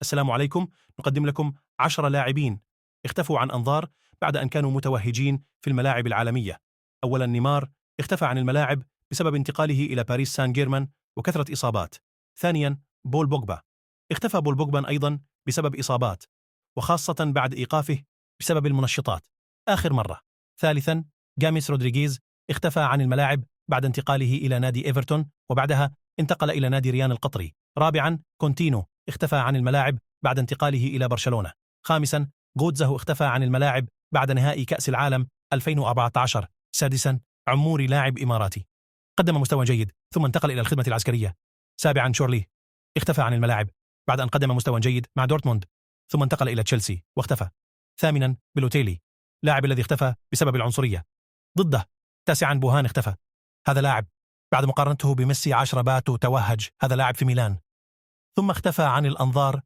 السلام عليكم. نقدم لكم 10 لاعبين اختفوا عن أنظار بعد أن كانوا متوهجين في الملاعب العالمية. أولا، نيمار اختفى عن الملاعب بسبب انتقاله إلى باريس سان جيرمان وكثرة إصابات. ثانيا، بول بوجبا اختفى بول بوجبا أيضا بسبب إصابات، وخاصة بعد إيقافه بسبب المنشطات آخر مرة. ثالثا، جاميس رودريغيز اختفى عن الملاعب بعد انتقاله إلى نادي إيفرتون، وبعدها انتقل إلى نادي ريان القطري. رابعا، كونتينو اختفى عن الملاعب بعد انتقاله إلى برشلونة. خامسا، غوتزه اختفى عن الملاعب بعد نهائي كأس العالم 2014. سادسا، عموري لاعب إماراتي قدم مستوى جيد ثم انتقل إلى الخدمة العسكرية. سابعا، شورلي اختفى عن الملاعب بعد أن قدم مستوى جيد مع دورتموند ثم انتقل إلى تشيلسي واختفى. ثامنا، بلوتيلي لاعب الذي اختفى بسبب العنصرية ضده. تاسعا، بوهان اختفى. هذا لاعب بعد مقارنته بميسي 10 بات وتوهج. هذا لاعب في ميلان ثم اختفى عن الأنظار